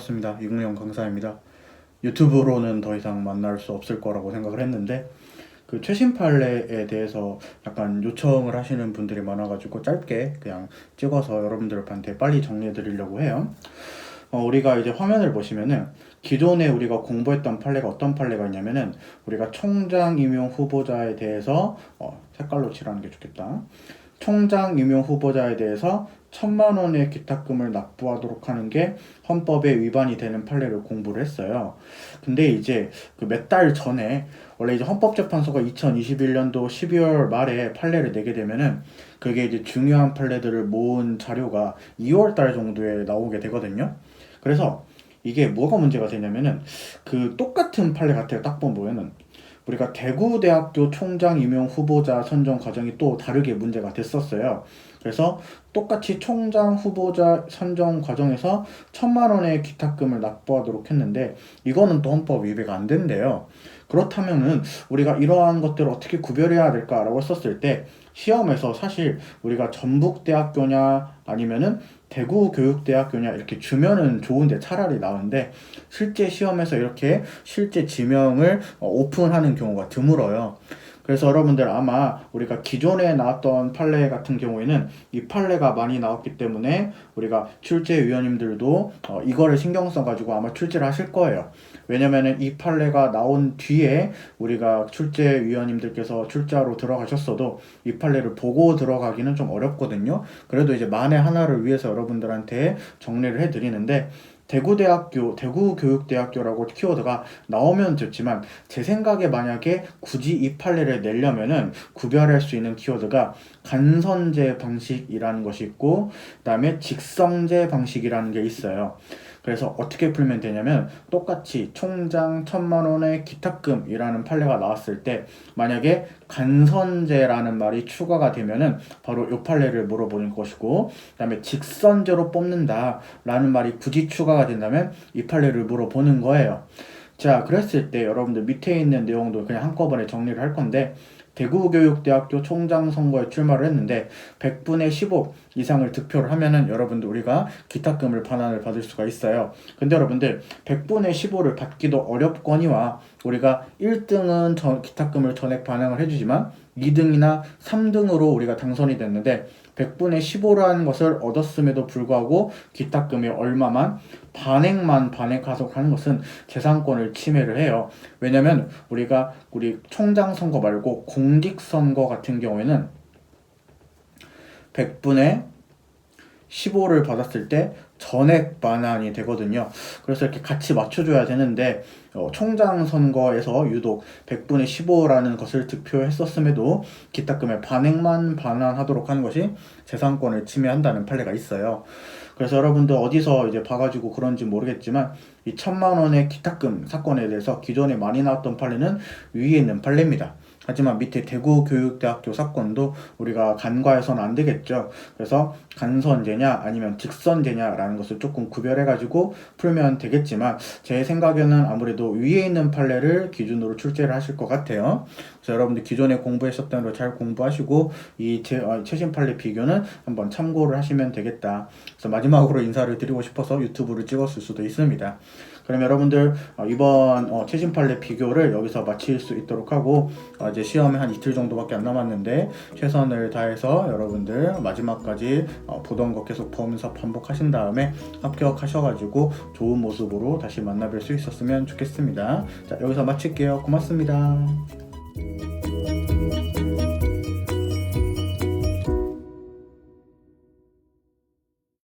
반갑습니다. 이국영 강사입니다. 유튜브로는 더 이상 만날 수 없을 거라고 생각을 했는데 그 최신 판례에 대해서 약간 요청을 하시는 분들이 많아가지고 짧게 그냥 찍어서 여러분들한테 빨리 정리해 드리려고 해요. 우리가 이제 화면을 보시면은 기존에 우리가 공부했던 판례가 어떤 판례가 있냐면은 우리가 총장 임용 후보자에 대해서 색깔로 칠하는 게 좋겠다. 총장 임용 후보자에 대해서 1,000만 원의 기탁금을 납부하도록 하는 게 헌법에 위반이 되는 판례를 공부를 했어요. 근데 이제 그 몇 달 전에 원래 이제 헌법재판소가 2021년도 12월 말에 판례를 내게 되면은 그게 이제 중요한 판례들을 모은 자료가 2월 달 정도에 나오게 되거든요. 그래서 이게 뭐가 문제가 되냐면은 그 똑같은 판례 같아요. 딱 보면은 우리가 대구대학교 총장 임용 후보자 선정 과정이 또 다르게 문제가 됐었어요. 그래서 똑같이 총장 후보자 선정 과정에서 1,000만 원의 기탁금을 납부하도록 했는데 이거는 또 헌법 위배가 안 된대요. 그렇다면은 우리가 이러한 것들을 어떻게 구별해야 될까라고 했었을 때 시험에서 사실 우리가 전북대학교냐 아니면은 대구교육대학교냐 이렇게 주면은 좋은데 차라리 나은데 실제 시험에서 이렇게 실제 지명을 오픈하는 경우가 드물어요. 그래서 여러분들 아마 우리가 기존에 나왔던 판례 같은 경우에는 이 판례가 많이 나왔기 때문에 우리가 출제위원님들도 이거를 신경 써가지고 아마 출제를 하실 거예요. 왜냐면은 이 판례가 나온 뒤에 우리가 출제위원님들께서 출제하러 들어가셨어도 이 판례를 보고 들어가기는 좀 어렵거든요. 그래도 이제 만에 하나를 위해서 여러분들한테 정리를 해드리는데 대구대학교, 대구교육대학교라고 키워드가 나오면 좋지만 제 생각에 만약에 굳이 이 판례를 내려면은 구별할 수 있는 키워드가 간선제 방식이라는 것이 있고 그 다음에 직선제 방식이라는 게 있어요. 그래서 어떻게 풀면 되냐면 똑같이 총장 1,000만 원의 기탁금이라는 판례가 나왔을 때 만약에 간선제라는 말이 추가가 되면은 바로 이 판례를 물어보는 것이고 그 다음에 직선제로 뽑는다 라는 말이 굳이 추가가 된다면 이 판례를 물어보는 거예요. 자, 그랬을 때 여러분들 밑에 있는 내용도 그냥 한꺼번에 정리를 할 건데 대구교육대학교 총장 선거에 출마를 했는데 100분의 15 이상을 득표를 하면은 여러분들 우리가 기탁금을 반환을 받을 수가 있어요. 근데 여러분들 100분의 15를 받기도 어렵거니와 우리가 1등은 기탁금을 전액 반환을 해주지만 2등이나 3등으로 우리가 당선이 됐는데 100분의 15라는 것을 얻었음에도 불구하고 기탁금이 얼마만 반액만 반액하도록 하는 것은 재산권을 침해를 해요. 왜냐면 우리가 우리 총장 선거 말고 공직선거 같은 경우에는 100분의 15를 받았을 때 전액 반환이 되거든요. 그래서 이렇게 같이 맞춰줘야 되는데 총장 선거에서 유독 100분의 15라는 것을 득표했었음에도 기탁금의 반액만 반환하도록 하는 것이 재산권을 침해한다는 판례가 있어요. 그래서 여러분들 어디서 이제 봐가지고 그런지 모르겠지만 이 1,000만 원의 기탁금 사건에 대해서 기존에 많이 나왔던 판례는 위에 있는 판례입니다. 하지만 밑에 대구교육대학교 사건도 우리가 간과해서는 안 되겠죠. 그래서 간선제냐 아니면 직선제냐라는 것을 조금 구별해가지고 풀면 되겠지만 제 생각에는 아무래도 위에 있는 판례를 기준으로 출제를 하실 것 같아요. 그래서 여러분들 기존에 공부하셨던 대로 잘 공부하시고 이 최신 판례 비교는 한번 참고를 하시면 되겠다. 그래서 마지막으로 인사를 드리고 싶어서 유튜브를 찍었을 수도 있습니다. 그럼 여러분들 이번 최신 판례 비교를 여기서 마칠 수 있도록 하고 이제 시험에 한 이틀 정도밖에 안 남았는데 최선을 다해서 여러분들 마지막까지 보던 거 계속 보면서 반복하신 다음에 합격하셔가지고 좋은 모습으로 다시 만나뵐 수 있었으면 좋겠습니다. 자, 여기서 마칠게요. 고맙습니다.